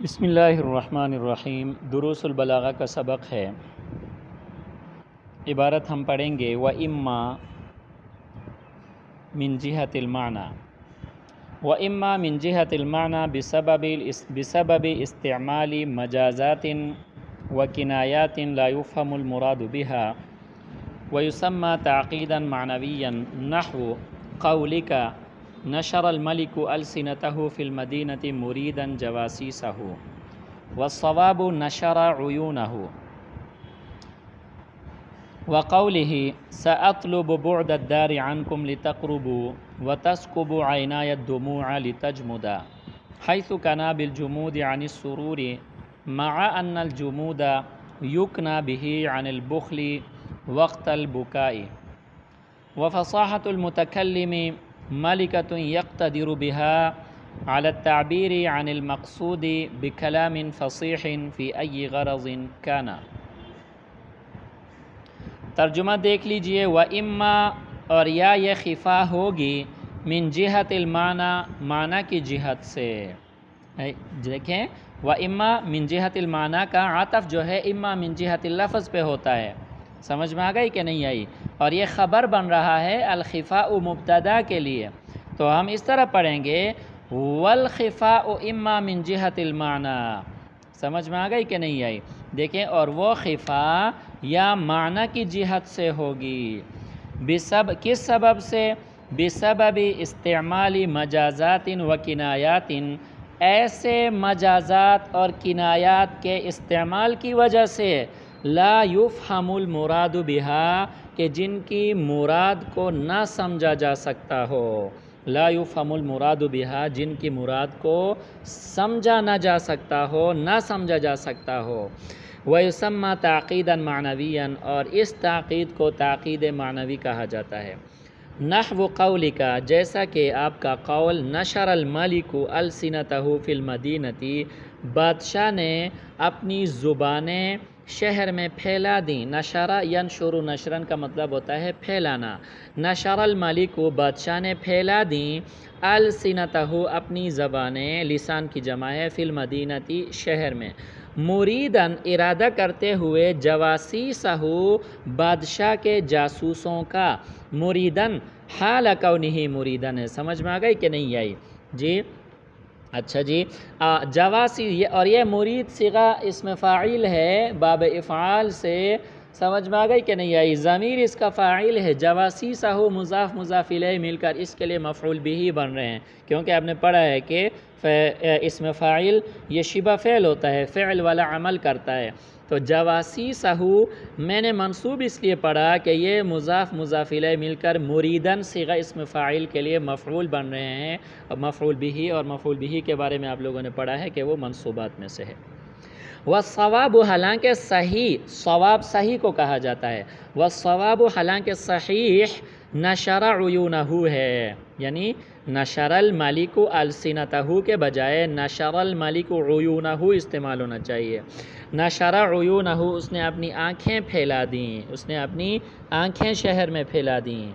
بسم اللہ الرحمن الرحیم۔ دروس البلاغہ کا سبق ہے۔ عبارت ہم پڑھیں گے وَإِمَّا من جہت المعنی، وَإِمَّا من جہت المعنی بسبب استعمال مجازات وکنایات لا يفهم المراد بها ويسمى تعقیدا معنویا نحو قولك نشر الملك ألسنته في المدينة مريدا جواسيسه والصواب نشر عيونه، وقوله سأطلب بعد الدار عنكم لتقربوا وتسكب عيناي الدموع لتجمدا، حيث كنا بالجمود عن السرور مع أن الجمود يكنى به عن البخل وقت البكاء، وفصاحة المتكلم ملكة يقتدر بها على التعبير عن المقصود بكلام فصيح في أي غرض كان۔ ترجمہ دیکھ لیجئے، وَإِمَّا اور یا یہ خفا ہوگی من جہت المعنی معنی کی جہت سے۔ دیکھیں وَإِمَّا من جہت المعنی کا عطف جو ہے اما من جہت اللفظ پہ ہوتا ہے، سمجھ میں آ گئی کہ نہیں آئی؟ اور یہ خبر بن رہا ہے الخفاء مبتدا کے لیے، تو ہم اس طرح پڑھیں گے والخفاء اما من جہت المعنی، سمجھ میں آ گئی کہ نہیں آئی؟ دیکھیں اور وہ خفا یا معنی کی جہت سے ہوگی، کس سبب سے؟ بسبب استعمال مجازات و کنایات، ایسے مجازات اور کنایات کے استعمال کی وجہ سے لا یفہم المراد بہا کہ جن کی مراد کو نہ سمجھا جا سکتا ہو، لا یفہم المراد بہا جن کی مراد کو سمجھا نہ جا سکتا ہو، نہ سمجھا جا سکتا ہو، وَيُسَمَّى تَعْقِيدًا مَعْنَوِيًّا اور اس تعقید کو تعقید معنوی کہا جاتا ہے۔ نحو قولک جیسا کہ آپ کا قول نشر الملک السنتہ فی المدینہ، بادشاہ نے اپنی زبانیں شہر میں پھیلا دیں۔ نشر ینشر نشرن کا مطلب ہوتا ہے پھیلانا۔ نشر الملک بادشاہ نے پھیلا دیں السنتہ اپنی زبانیں، لسان کی جمع ہے، فی المدینہ شہر میں، مریدن ارادہ کرتے ہوئے، جواسیسہ بادشاہ کے جاسوسوں کا، مریدن حال کونہ مریدن ہے، سمجھ میں آ گئی کہ نہیں آئی؟ جی اچھا جی، جواسی اور یہ مرید صیغہ اسم فاعل ہے باب افعال سے، سمجھ میں آ گئی کہ نہیں آئی؟ ضمیر اس کا فاعل ہے، جواسیسہ مضاف مضاف الیہ مل کر اس کے لیے مفعول بھی بن رہے ہیں، کیونکہ آپ نے پڑھا ہے کہ اسم فاعل یہ شبہ فعل ہوتا ہے، فعل والا عمل کرتا ہے، تو جواسیسہ میں نے منصوب اس لیے پڑھا کہ یہ مضاف مضاف الیہ مل کر مریدن صیغہ اسم فاعل کے لیے مفعول بن رہے ہیں، مفعول بھی، اور مفعول بھی کے بارے میں آپ لوگوں نے پڑھا ہے کہ وہ منصوبات میں سے ہے۔ والصواب حالانکہ صحیح، صواب صحیح کو کہا جاتا ہے، والصواب حالانکہ صحیح نشر عیونہ ہے، یعنی نشر الملک السنتہ کے بجائے نشر الملک عیونہ استعمال ہونا چاہیے۔ نشر عیونہ اس نے اپنی آنکھیں پھیلا دیں، اس نے اپنی آنکھیں شہر میں پھیلا دیں۔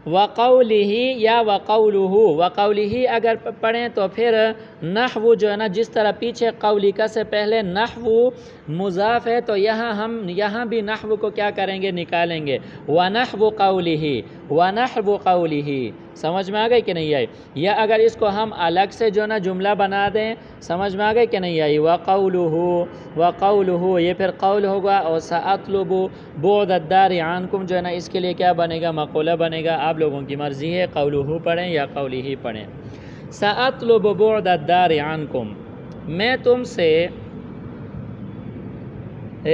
وقولہ یا وقولہ، وقولہ اگر پڑھیں تو پھر نحو جو ہے نا، جس طرح پیچھے قولک سے پہلے نحو مضاف ہے تو یہاں بھی نحو کو کیا کریں گے؟ نکالیں گے، ونحو قولہ، ونحو قولہ، سمجھ میں آ گئی کہ نہیں آئی؟ یا اگر اس کو ہم الگ سے جو ہے نا جملہ بنا دیں، سمجھ میں آ گئی کہ نہیں آئی؟ وقولہ، وقولہ یہ پھر قول ہوگا، اور سأطلب بعد الدار عنکم جو ہے نا اس کے لیے کیا بنے گا؟ مقولہ بنے گا، آپ لوگوں کی مرضی ہے قولہ پڑھیں یا قولہ پڑھیں۔ سأطلب بعد الدار عنکم، میں تم سے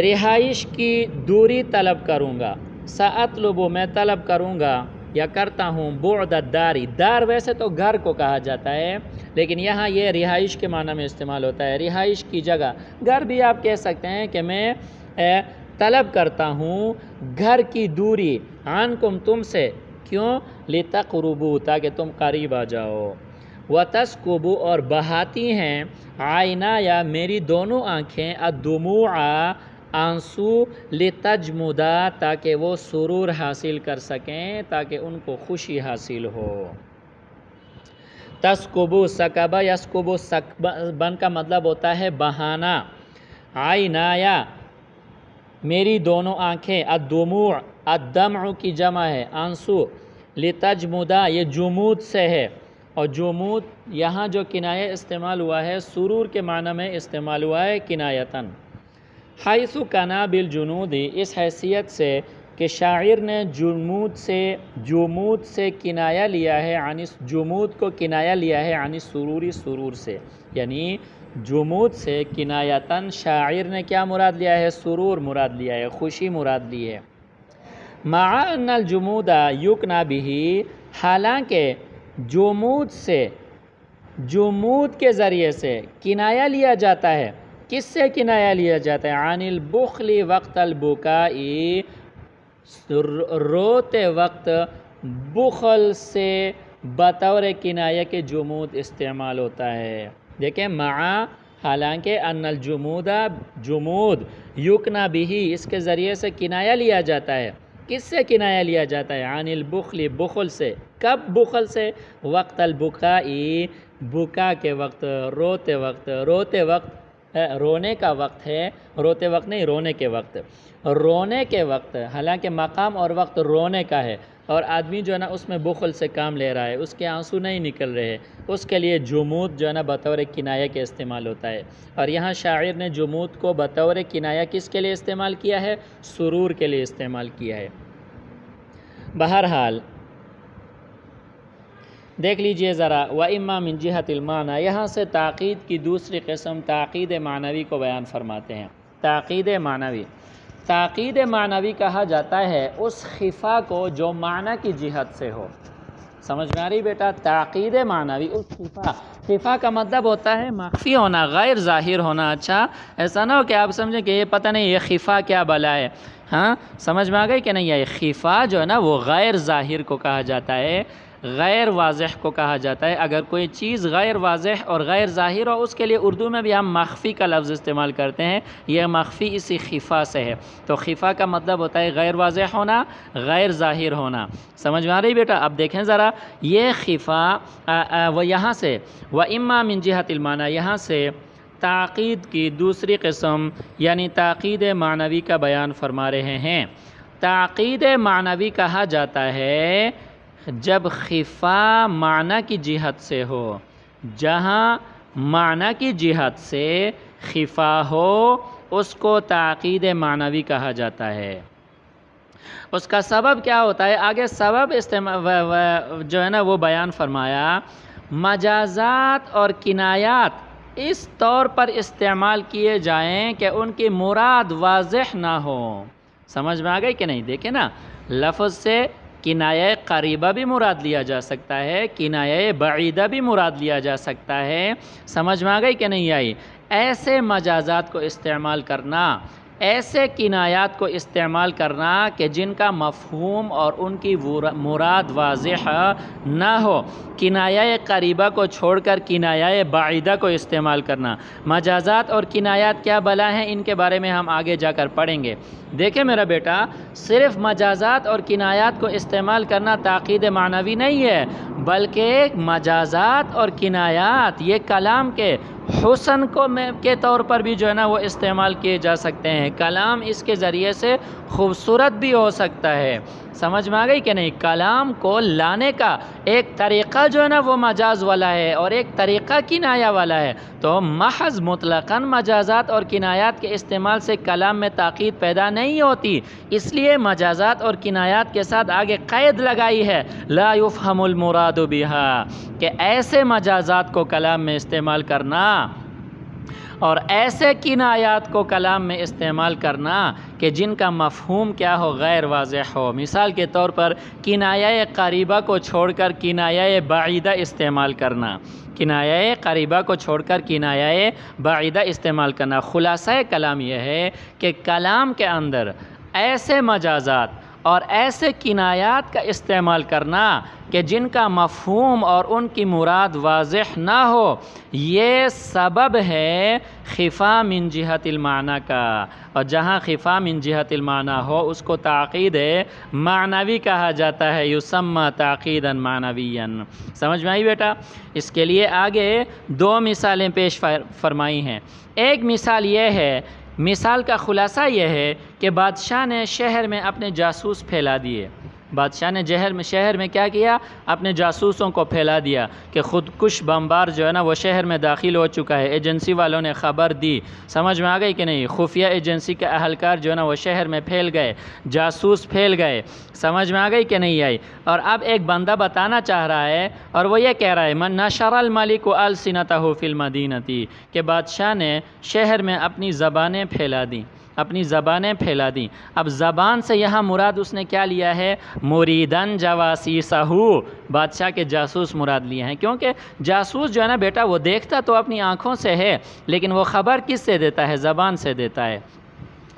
رہائش کی دوری طلب کروں گا، سأطلب میں طلب کروں گا یا کرتا ہوں، بعد الدار، دار ویسے تو گھر کو کہا جاتا ہے لیکن یہاں یہ رہائش کے معنی میں استعمال ہوتا ہے، رہائش کی جگہ، گھر بھی آپ کہہ سکتے ہیں کہ میں طلب کرتا ہوں گھر کی دوری، عنکم تم سے، کیوں؟ لتقربوا تاکہ تم قریب آ جاؤ، وتسکب اور بہاتی ہیں، عینایا میری دونوں آنکھیں، الدموع آنسو، لتجمدا تاکہ وہ سرور حاصل کر سکیں، تاکہ ان کو خوشی حاصل ہو۔ تسکبو سکبا یسکبو سکبن کا مطلب ہوتا ہے بہانا. عینایا میری دونوں آنکھیں. الدموع الدمع کی جمع ہے آنسو. لتجمدا یہ جمود سے ہے اور جمود یہاں جو کنایہ استعمال ہوا ہے سرور کے معنی میں استعمال ہوا ہے کنایتاً. حیث کنا بالجنود اس حیثیت سے کہ شاعر نے جمود سے کنایہ لیا ہے جمود کو کنایہ لیا ہے عن سروری سرور سے، یعنی جمود سے کنایتاً شاعر نے کیا مراد لیا ہے؟ سرور مراد لیا ہے، خوشی مراد لی ہے. مع ان الجمود یکنا بہ حالانکہ جمود سے جمود کے ذریعے سے کنایہ لیا جاتا ہے. کس سے کنایہ لیا جاتا ہے؟ عن البخل وقت البکائی روتے وقت بخل سے بطور کنایہ کے جمود استعمال ہوتا ہے. دیکھیں مع حالانکہ ان الجمود جمود یکنا بہ اس کے ذریعے سے کنایہ لیا جاتا ہے. کس سے کنایہ لیا جاتا ہے؟ عن البخل بخل سے. کب بخل سے؟ وقت البکائی بکا کے وقت، روتے وقت. روتے وقت رونے کا وقت ہے، روتے وقت نہیں، رونے کے وقت. رونے کے وقت حالانکہ مقام اور وقت رونے کا ہے اور آدمی جو ہے نا اس میں بخل سے کام لے رہا ہے، اس کے آنسو نہیں نکل رہے، اس کے لیے جمود جو ہے نا بطور کنایہ کے استعمال ہوتا ہے. اور یہاں شاعر نے جمود کو بطور کنایہ کس کے لیے استعمال کیا ہے؟ سرور کے لیے استعمال کیا ہے. بہرحال دیکھ لیجئے ذرا وَإِمَّا مِن جِهَةِ الْمَعْنَى یہاں سے تاقید کی دوسری قسم تاقید معنوی کو بیان فرماتے ہیں. تاقید معنوی، تاقید معنوی کہا جاتا ہے اس خفا کو جو معنی کی جہت سے ہو. سمجھ میں آ رہی بیٹا؟ تاقید معنوی اس خفا کا مطلب ہوتا ہے مخفی ہونا، غیر ظاہر ہونا. اچھا ایسا نہ ہو کہ آپ سمجھیں کہ یہ پتہ نہیں یہ خفا کیا بلا ہے. ہاں سمجھ میں آ گئی کہ نہیں؟ یہ خفا جو ہے نا وہ غیر ظاہر کو کہا جاتا ہے، غیر واضح کو کہا جاتا ہے. اگر کوئی چیز غیر واضح اور غیر ظاہر ہو اس کے لیے اردو میں بھی ہم مخفی کا لفظ استعمال کرتے ہیں. یہ مخفی اسی خفا سے ہے. تو خفا کا مطلب ہوتا ہے غیر واضح ہونا، غیر ظاہر ہونا. سمجھ میں آ رہی بیٹا؟ اب دیکھیں ذرا یہ خفا وہ یہاں سے وَإِمَّا مِن جِهَةِ الْمَعْنَى یہاں سے تاقید کی دوسری قسم یعنی تاقید معنوی کا بیان فرما رہے ہیں. تاقید معنوی کہا جاتا ہے جب خفا معنی کی جہت سے ہو. جہاں معنی کی جہت سے خفا ہو اس کو تاقید معنوی کہا جاتا ہے. اس کا سبب کیا ہوتا ہے؟ آگے سبب جو ہے نا وہ بیان فرمایا. مجازات اور کنایات اس طور پر استعمال کیے جائیں کہ ان کی مراد واضح نہ ہو. سمجھ میں آ گئی کہ نہیں؟ دیکھیں نا لفظ سے کنایہ قریبہ بھی مراد لیا جا سکتا ہے، کنایہ بعیدہ بھی مراد لیا جا سکتا ہے. سمجھ میں آ گئی کہ نہیں آئی؟ ایسے مجازات کو استعمال کرنا، ایسے کنایات کو استعمال کرنا کہ جن کا مفہوم اور ان کی مراد واضح نہ ہو. کنایہ قریبہ کو چھوڑ کر کنایہ بعیدہ کو استعمال کرنا. مجازات اور کنایات کیا بلا ہیں ان کے بارے میں ہم آگے جا کر پڑھیں گے. دیکھیں میرا بیٹا صرف مجازات اور کنایات کو استعمال کرنا تاقید معنوی نہیں ہے، بلکہ مجازات اور کنایات یہ کلام کے حسن کے طور پر بھی جو ہے نا وہ استعمال کیے جا سکتے ہیں. کلام اس کے ذریعے سے خوبصورت بھی ہو سکتا ہے. سمجھ میں آ گئی کہ نہیں؟ کلام کو لانے کا ایک طریقہ جو ہے نا وہ مجاز والا ہے اور ایک طریقہ کنایہ والا ہے. تو محض مطلقاً مجازات اور کنایات کے استعمال سے کلام میں تاقید پیدا نہیں ہوتی. اس لیے مجازات اور کنایات کے ساتھ آگے قید لگائی ہے لا یفہم المراد بہا، کہ ایسے مجازات کو کلام میں استعمال کرنا اور ایسے کنایات کو کلام میں استعمال کرنا کہ جن کا مفہوم کیا ہو؟ غیر واضح ہو. مثال کے طور پر کنایہ قریبہ کو چھوڑ کر کنایہ بعیدہ استعمال کرنا. کنایہ قریبہ کو چھوڑ کر کنایہ بعیدہ استعمال کرنا. خلاصہ کلام یہ ہے کہ کلام کے اندر ایسے مجازات اور ایسے کنایات کا استعمال کرنا کہ جن کا مفہوم اور ان کی مراد واضح نہ ہو، یہ سبب ہے خفا من جہت المعنی کا، اور جہاں خفا من جہت المعنی ہو اس کو تعقید معنوی کہا جاتا ہے، یسمى تعقیدا معنویا۔ سمجھ میں آئی بیٹا؟ اس کے لیے آگے دو مثالیں پیش فرمائی ہیں۔ ایک مثال یہ ہے، مثال کا خلاصہ یہ ہے کہ بادشاہ نے شہر میں اپنے جاسوس پھیلا دیے۔ بادشاہ نے شہر میں کیا کیا؟ اپنے جاسوسوں کو پھیلا دیا کہ خود کش بمبار جو ہے نا وہ شہر میں داخل ہو چکا ہے۔ ایجنسی والوں نے خبر دی، سمجھ میں آ گئی کہ نہیں؟ خفیہ ایجنسی کے اہلکار جو ہے نا وہ شہر میں پھیل گئے، جاسوس پھیل گئے، سمجھ میں آ گئی کہ نہیں آئی؟ اور اب ایک بندہ بتانا چاہ رہا ہے اور وہ یہ کہہ رہا ہے من نشر الملک السنتہ فی المدینہ، کہ بادشاہ نے شہر میں اپنی زبانیں پھیلا دیں، اپنی زبانیں پھیلا دیں۔ اب زبان سے یہاں مراد اس نے کیا لیا ہے؟ مریدن جواسیسہ، بادشاہ کے جاسوس مراد لیے ہیں، کیونکہ جاسوس جو ہے نا بیٹا وہ دیکھتا تو اپنی آنکھوں سے ہے، لیکن وہ خبر کس سے دیتا ہے؟ زبان سے دیتا ہے۔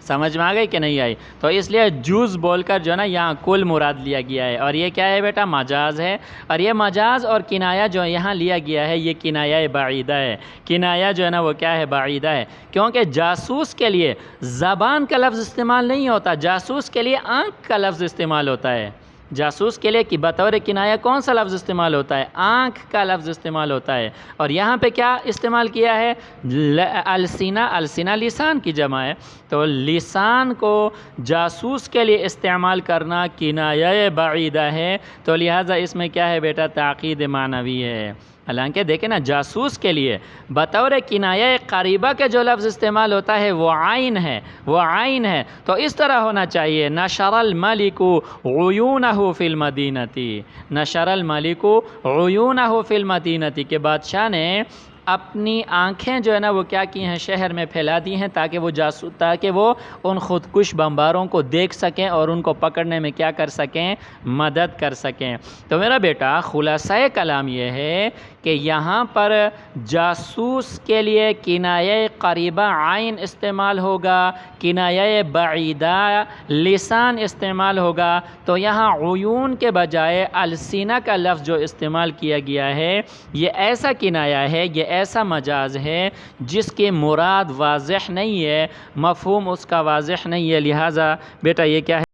سمجھ میں آ گئی کہ نہیں آئی؟ تو اس لیے جوز بول کر جو ہے نا یہاں کل مراد لیا گیا ہے، اور یہ کیا ہے بیٹا؟ مجاز ہے، اور یہ مجاز اور کنایہ جو یہاں لیا گیا ہے یہ کنایہ بعیدہ ہے۔ کنایہ جو ہے نا وہ کیا ہے؟ بعیدہ ہے، کیونکہ جاسوس کے لیے زبان کا لفظ استعمال نہیں ہوتا، جاسوس کے لیے آنکھ کا لفظ استعمال ہوتا ہے۔ جاسوس کے لیے کہ بطور کنایہ کون سا لفظ استعمال ہوتا ہے؟ آنکھ کا لفظ استعمال ہوتا ہے، اور یہاں پہ کیا استعمال کیا ہے؟ السینہ، السینہ لسان کی جمع ہے، تو لسان کو جاسوس کے لیے استعمال کرنا کنایہ بعیدہ ہے، تو لہٰذا اس میں کیا ہے بیٹا؟ تعقید معنوی ہے۔ حالانکہ دیکھیں نا جاسوس کے لیے بطور کنایہ قریبہ کے جو لفظ استعمال ہوتا ہے وہ عین ہے، وہ عین ہے، تو اس طرح ہونا چاہیے نشر الملک عیونہ فی المدینہ، نشر الملک عیونہ فی المدینہ، کہ بادشاہ نے اپنی آنکھیں جو ہے نا وہ کیا کی ہیں؟ شہر میں پھیلا دی ہیں، تاکہ وہ ان خودکش بمباروں کو دیکھ سکیں اور ان کو پکڑنے میں کیا کر سکیں؟ مدد کر سکیں۔ تو میرا بیٹا خلاصہ کلام یہ ہے کہ یہاں پر جاسوس کے لیے کنایہ قریبہ عین استعمال ہوگا، کنایہ بعیدہ لسان استعمال ہوگا، تو یہاں عیون کے بجائے السینہ کا لفظ جو استعمال کیا گیا ہے یہ ایسا کنایہ ہے، یہ ایسا مجاز ہے جس کی مراد واضح نہیں ہے، مفہوم اس کا واضح نہیں ہے، لہٰذا بیٹا یہ کیا ہے؟